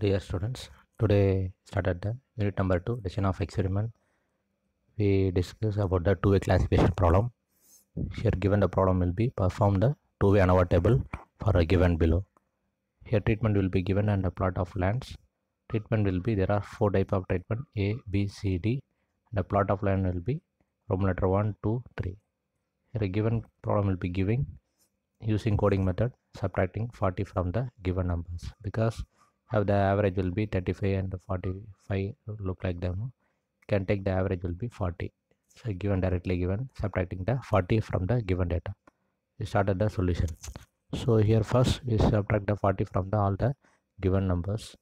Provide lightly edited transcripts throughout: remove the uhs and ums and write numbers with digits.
Dear students, today started the unit number 2, decision of experiment. We discuss about the two-way classification problem. Here given the problem will be perform the two-way ANOVA table for a given below. Here treatment will be given and a plot of lands. Treatment will be, there are four type of treatment, A, B, C, D. The plot of land will be Roman letter 1, 2, 3. Here a given problem will be giving using coding method subtracting 40 from the given numbers, because have the average will be 35 and 45 look like them, can take the average will be 40. So given directly given, subtracting the 40 from the given data, we started the solution. So here first we subtract the 40 from the all the given numbers.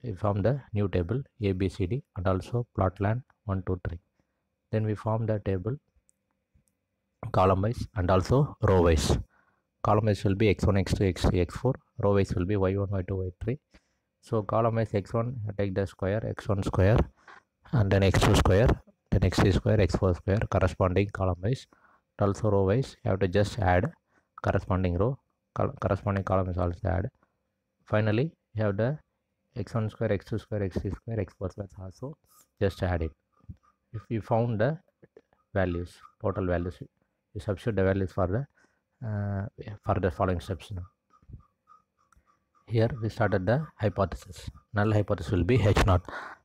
We form the new table ABCD and also plot land 1, 2, 3. Then we form the table column wise and also row wise. Column wise will be x1, x2, x3, x4. Row wise will be y1, y2, y3. So column wise x1, take the square, x1 square, and then x2 square, then x3 square, x4 square, corresponding column wise. Also row wise, you have to just add corresponding row, corresponding column is also add. Finally, you have the x1 square, x2 square, x3 square, x4 square also just add it. If you found the values, total values, you substitute the values for the following steps now. Here we started the hypothesis. Null hypothesis will be H naught.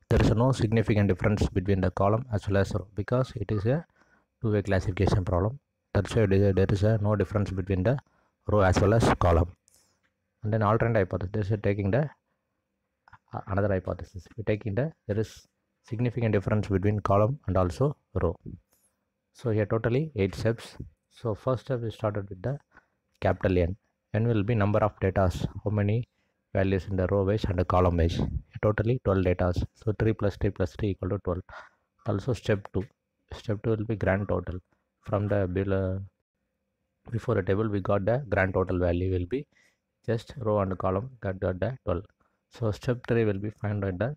There is no significant difference between the column as well as row, because it is a two-way classification problem. That's why there is no difference between the row as well as column. And then alternate hypothesis, this is taking the another hypothesis. We taking the there is significant difference between column and also row. So here totally 8 steps. So first step we started with the capital N. N will be number of data, how many values in the row wise and the column wise. Totally 12 data. So 3 plus 3 plus 3 equal to 12. Also step 2. Step 2 will be grand total. From the below, before the table we got the grand total value will be just row and column got the 12. So step 3 will be find out the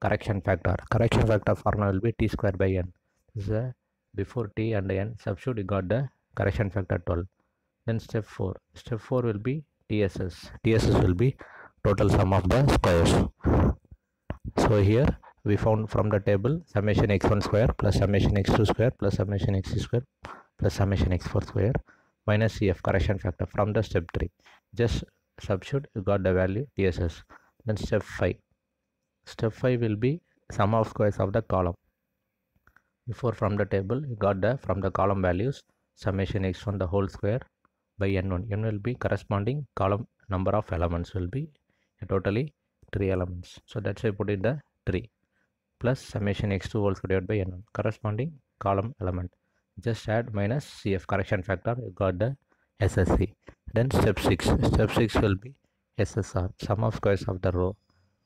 correction factor. Correction factor formula will be t square by n. This is before t and n substitute, you got the correction factor 12. Then step 4. Step 4 will be TSS. TSS will be total sum of the squares. So here we found from the table summation x1 square plus summation x2 square plus summation x3 square plus summation x4 square minus CF correction factor from the step 3. Just substitute, you got the value TSS. Then step 5. Step 5 will be sum of squares of the column. Before from the table you got the from the column values summation x1 the whole square by n1. N will be corresponding column number of elements will be totally 3 elements. So that's why I put in the 3 plus summation x2 whole square divided by n1 corresponding column element. Just add minus CF correction factor, you got the SSC. Then step 6. Step 6 will be SSR, sum of squares of the row,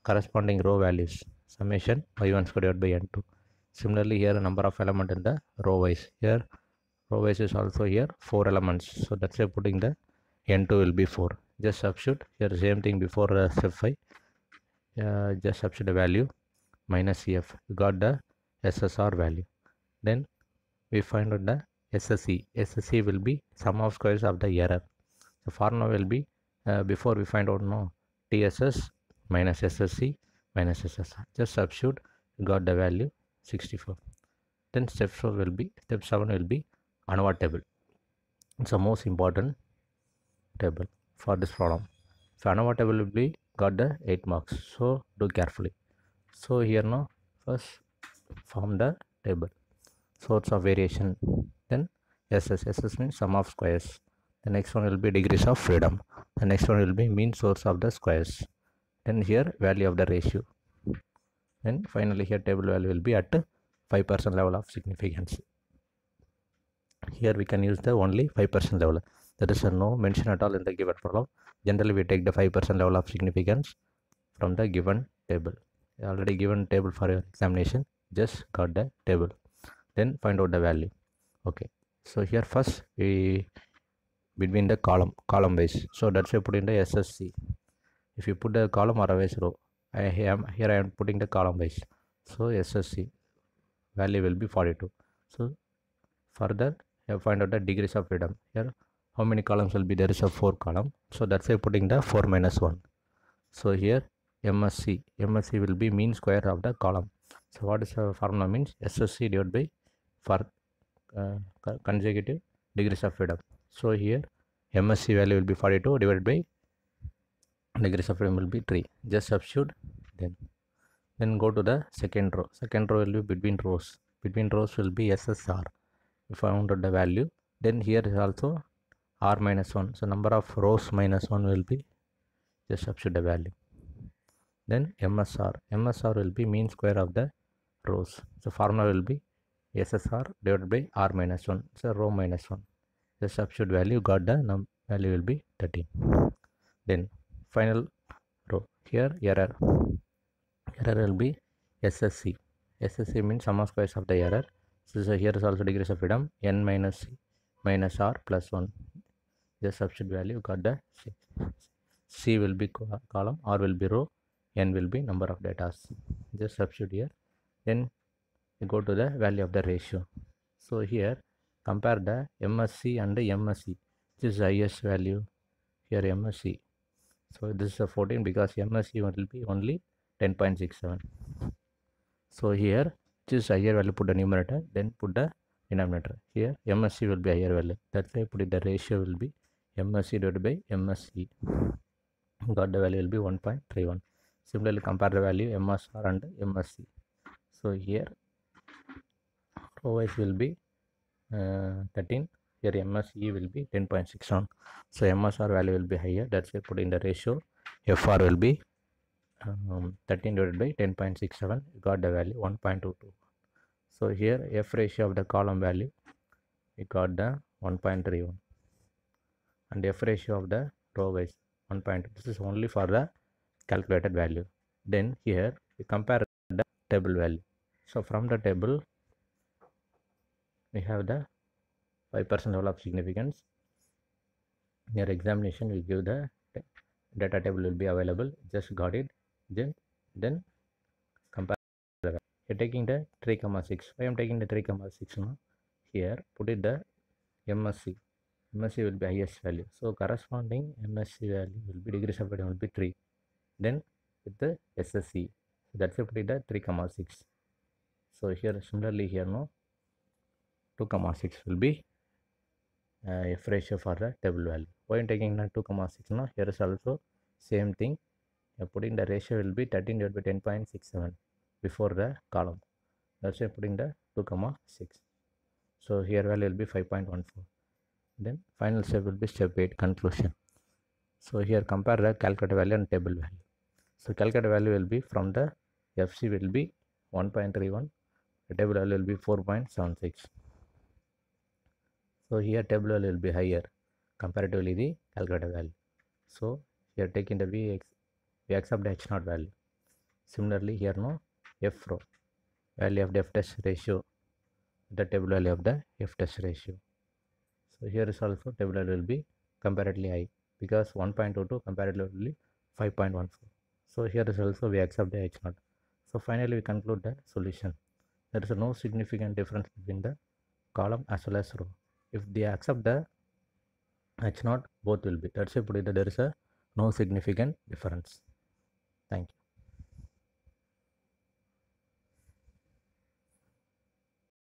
corresponding row values, summation y1 square divided by n2. Similarly here number of element in the row wise. Here row wise is also here 4 elements. So that's why putting the n2 will be 4. Just substitute here same thing before step 5. Just substitute the value minus CF. You got the SSR value. Then we find out the SSC. SSC will be sum of squares of the error. The formula will be before we find out no TSS minus SSC minus SSR. Just substitute, you got the value 64. Then step 7 will be ANOVA table. It's the most important table for this problem. So ANOVA table will be got the 8 marks. So do carefully. So here now first form the table. Source of variation. Then SS means sum of squares. The next one will be degrees of freedom. The next one will be mean source of the squares. Then here value of the ratio. Then finally here table value will be at 5% level of significance. Here we can use the only 5% level. There is no mention at all in the given problem. Generally we take the 5% level of significance from the given table. Already given table for your examination. Just got the table. Then find out the value. Okay. So here first we between the column wise. So that's why put in the SSC. If you put the column or a wise row, I am putting the column wise. So SSC value will be 42. So further I find out the degrees of freedom. Here how many columns will be there is a 4 column. So that's why putting the 4 minus 1. So here MSC. MSC will be mean square of the column. So what is the formula means? SSC divided by for consecutive degrees of freedom. So here MSC value will be 42 divided by degrees of freedom will be 3. Just substitute, then go to the second row. Second row will be between rows. Between rows will be SSR. If I wanted the value, then here is also R minus 1. So number of rows minus 1 will be, just substitute the value. Then MSR. MSR will be mean square of the rows. So formula will be SSR divided by R minus 1. So row minus 1. The substitute value, got the value will be 13. Then final row. Here error. Error will be SSC. SSC means sum of squares of the error. So here is also degrees of freedom, n minus c minus r plus 1. Just substitute value, got the c. C will be column, R will be row, n will be number of data. Just substitute here. Then you go to the value of the ratio. So here compare the MSC and the MSC. This is the highest value. Here MSC. So this is a 14 because MSC will be only 10.67. So here choose higher value, put the numerator, then put the denominator. Here MSC will be higher value. That's why put it, the ratio will be MSC divided by MSC. Got the value will be 1.31. Similarly compare the value MSR and MSC. So here row wise will be 13. Here MSE will be 10.61. So MSR value will be higher. That's why put in the ratio. FR will be 13 divided by 10.67. Got the value 1.22. So here F ratio of the column value, we got the 1.31, and F ratio of the row wise 1.2. This is only for the calculated value. Then here we compare the table value. So from the table we have the 5% level of significance. Your examination will give the data table will be available. Just got it. Then compare the value. You're taking the 3,6. Why I'm taking the 3,6 now? Here put it the MSC. MSC will be highest value. So corresponding MSC value will be degrees of freedom will be 3. Then with the SSC. So that's why put it the 3,6. So here similarly here no 2,6 will be F ratio for the table value. Why I'm taking the 2,6 now? Here is also same thing. Putting the ratio will be 13 divided by 10.67 before the column. That's why putting the 2,6. So here value will be 5.14. Then final step will be step 8, conclusion. So here compare the calculated value and table value. So calculated value will be from the FC will be 1.31. The table value will be 4.76. So here table value will be higher comparatively the calculated value. So here taking the we accept the H0 value. Similarly here no F row value of the F test ratio, the table value of the F test ratio. So here is also table value will be comparatively high because 1.22 comparatively 5.14. So here is also we accept the H0. So finally we conclude the solution. There is no significant difference between the column as well as row. If they accept the H0, both will be. That's why there is no significant difference. Thank you.